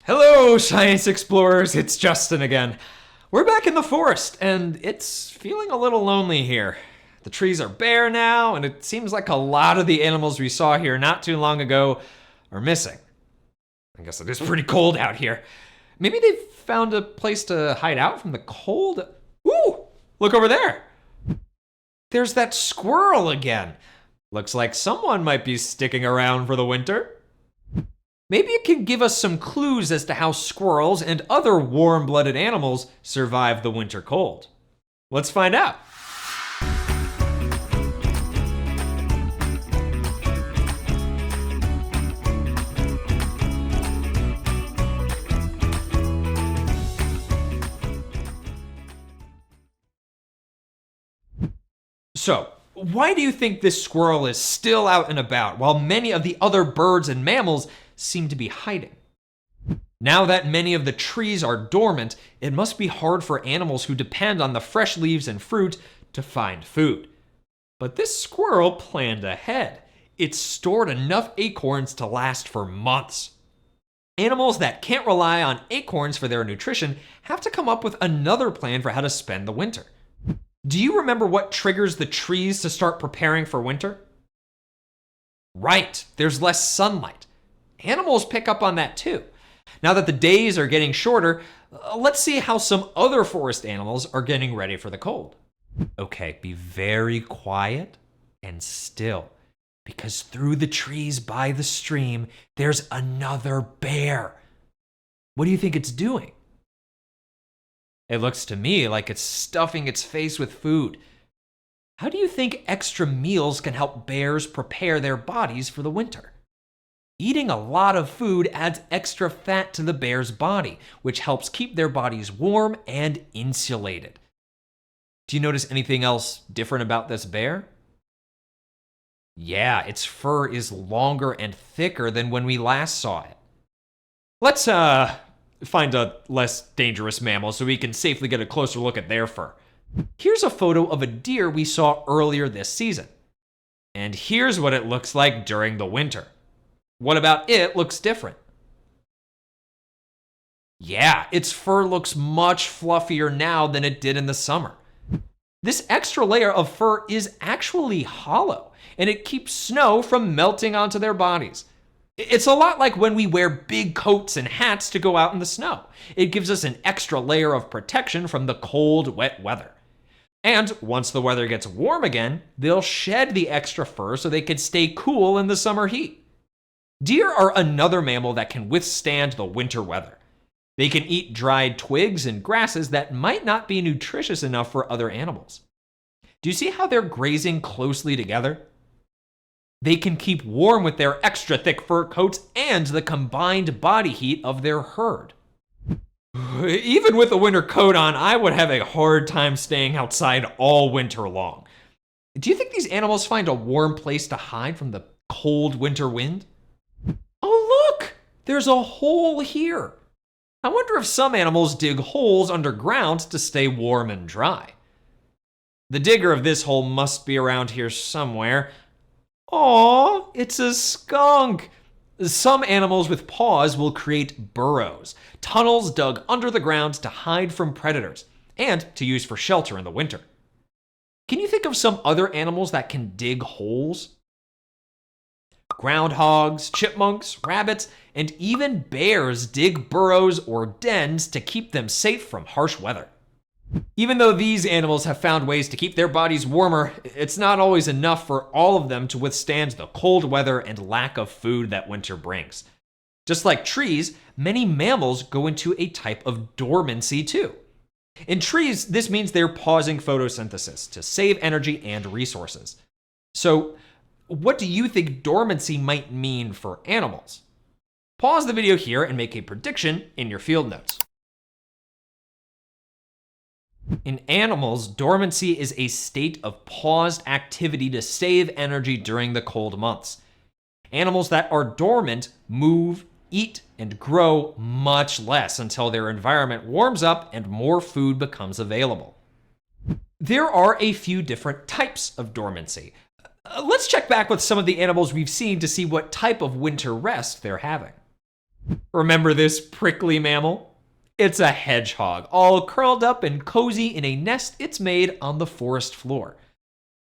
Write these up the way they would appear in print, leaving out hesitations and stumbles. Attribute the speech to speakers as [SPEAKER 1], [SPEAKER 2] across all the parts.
[SPEAKER 1] Hello, science explorers, it's Justin again. We're back in the forest, and it's feeling a little lonely here. The trees are bare now, and it seems like a lot of the animals we saw here not too long ago are missing. I guess it is pretty cold out here. Maybe they've found a place to hide out from the cold. Ooh, look over there. There's that squirrel again. Looks like someone might be sticking around for the winter. Maybe it can give us some clues as to how squirrels and other warm-blooded animals survive the winter cold. Let's find out. So, why do you think this squirrel is still out and about while many of the other birds and mammals seem to be hiding? Now that many of the trees are dormant, it must be hard for animals who depend on the fresh leaves and fruit to find food. But this squirrel planned ahead. It stored enough acorns to last for months. Animals that can't rely on acorns for their nutrition have to come up with another plan for how to spend the winter. Do you remember what triggers the trees to start preparing for winter? Right, there's less sunlight. Animals pick up on that too. Now that the days are getting shorter, let's see how some other forest animals are getting ready for the cold. Okay, be very quiet and still, because through the trees by the stream, there's another bear. What do you think it's doing? It looks to me like it's stuffing its face with food. How do you think extra meals can help bears prepare their bodies for the winter? Eating a lot of food adds extra fat to the bear's body, which helps keep their bodies warm and insulated. Do you notice anything else different about this bear? Yeah, its fur is longer and thicker than when we last saw it. Let's find a less dangerous mammal so we can safely get a closer look at their fur. Here's a photo of a deer we saw earlier this season. And here's what it looks like during the winter. What about it looks different? Yeah, its fur looks much fluffier now than it did in the summer. This extra layer of fur is actually hollow, and it keeps snow from melting onto their bodies. It's a lot like when we wear big coats and hats to go out in the snow. It gives us an extra layer of protection from the cold, wet weather. And once the weather gets warm again, they'll shed the extra fur so they can stay cool in the summer heat. Deer are another mammal that can withstand the winter weather. They can eat dried twigs and grasses that might not be nutritious enough for other animals. Do you see how they're grazing closely together? They can keep warm with their extra thick fur coats and the combined body heat of their herd. Even with a winter coat on, I would have a hard time staying outside all winter long. Do you think these animals find a warm place to hide from the cold winter wind? Oh, look! There's a hole here. I wonder if some animals dig holes underground to stay warm and dry. The digger of this hole must be around here somewhere. Aw, it's a skunk. Some animals with paws will create burrows, tunnels dug under the ground to hide from predators and to use for shelter in the winter. Can you think of some other animals that can dig holes? Groundhogs, chipmunks, rabbits, and even bears dig burrows or dens to keep them safe from harsh weather. Even though these animals have found ways to keep their bodies warmer, it's not always enough for all of them to withstand the cold weather and lack of food that winter brings. Just like trees, many mammals go into a type of dormancy too. In trees, this means they're pausing photosynthesis to save energy and resources. So, what do you think dormancy might mean for animals? Pause the video here and make a prediction in your field notes. In animals, dormancy is a state of paused activity to save energy during the cold months. Animals that are dormant move, eat, and grow much less until their environment warms up and more food becomes available. There are a few different types of dormancy. Let's check back with some of the animals we've seen to see what type of winter rest they're having. Remember this prickly mammal? It's a hedgehog, all curled up and cozy in a nest it's made on the forest floor.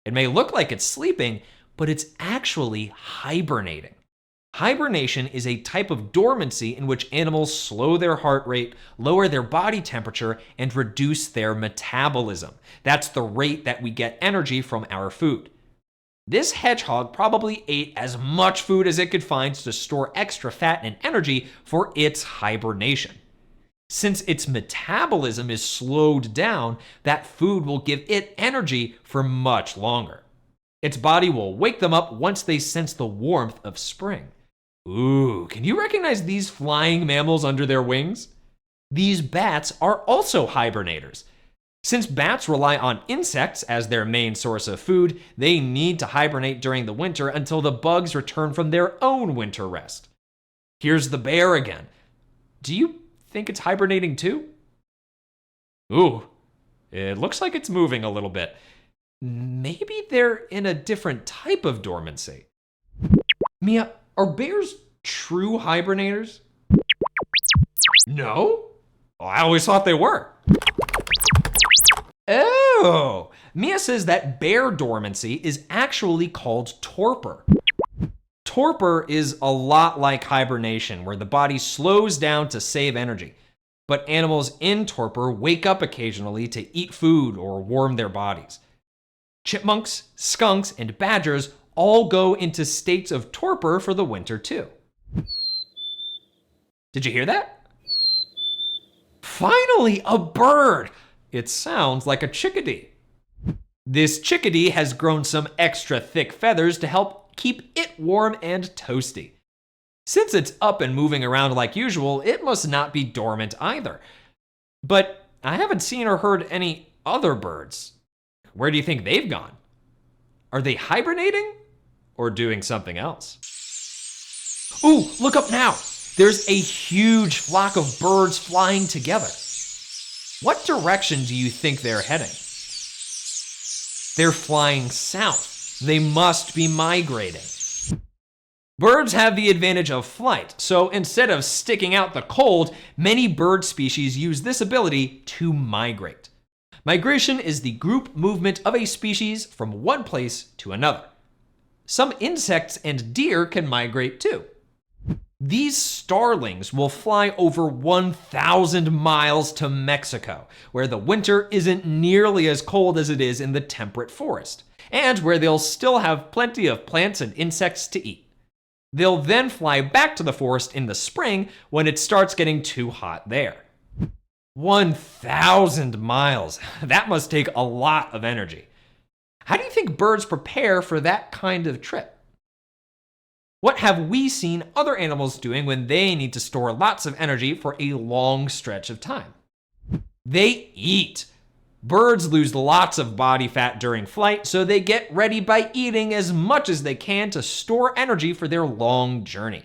[SPEAKER 1] It may look like it's sleeping, but it's actually hibernating. Hibernation is a type of dormancy in which animals slow their heart rate, lower their body temperature, and reduce their metabolism. That's the rate that we get energy from our food. This hedgehog probably ate as much food as it could find to store extra fat and energy for its hibernation. Since its metabolism is slowed down, that food will give it energy for much longer. Its body will wake them up once they sense the warmth of spring. Ooh, can you recognize these flying mammals under their wings? These bats are also hibernators. Since bats rely on insects as their main source of food, they need to hibernate during the winter until the bugs return from their own winter rest. Here's the bear again. Do you think it's hibernating too? Ooh, it looks like it's moving a little bit. Maybe they're in a different type of dormancy. Mia, are bears true hibernators? No? Well, I always thought they were. Oh, Mia says that bear dormancy is actually called torpor. Torpor is a lot like hibernation, where the body slows down to save energy. But animals in torpor wake up occasionally to eat food or warm their bodies. Chipmunks, skunks, and badgers all go into states of torpor for the winter too. Did you hear that? Finally, a bird! It sounds like a chickadee. This chickadee has grown some extra thick feathers to help keep it warm and toasty. Since it's up and moving around like usual, it must not be dormant either. But I haven't seen or heard any other birds. Where do you think they've gone? Are they hibernating or doing something else? Ooh, look up now. There's a huge flock of birds flying together. What direction do you think they're heading? They're flying south. They must be migrating. Birds have the advantage of flight, so instead of sticking out the cold, many bird species use this ability to migrate. Migration is the group movement of a species from one place to another. Some insects and deer can migrate too. These starlings will fly over 1,000 miles to Mexico, where the winter isn't nearly as cold as it is in the temperate forest, and where they'll still have plenty of plants and insects to eat. They'll then fly back to the forest in the spring when it starts getting too hot there. 1,000 miles. That must take a lot of energy. How do you think birds prepare for that kind of trip? What have we seen other animals doing when they need to store lots of energy for a long stretch of time? They eat. Birds lose lots of body fat during flight, so they get ready by eating as much as they can to store energy for their long journey.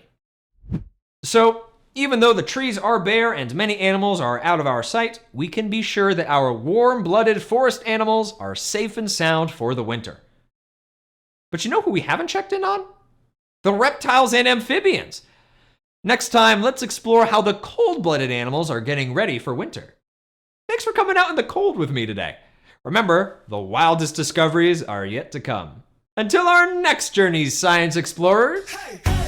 [SPEAKER 1] So, even though the trees are bare and many animals are out of our sight, we can be sure that our warm-blooded forest animals are safe and sound for the winter. But you know who we haven't checked in on? The reptiles and amphibians. Next time, let's explore how the cold-blooded animals are getting ready for winter. Thanks for coming out in the cold with me today. Remember, the wildest discoveries are yet to come. Until our next journey, science explorers. Hey, hey.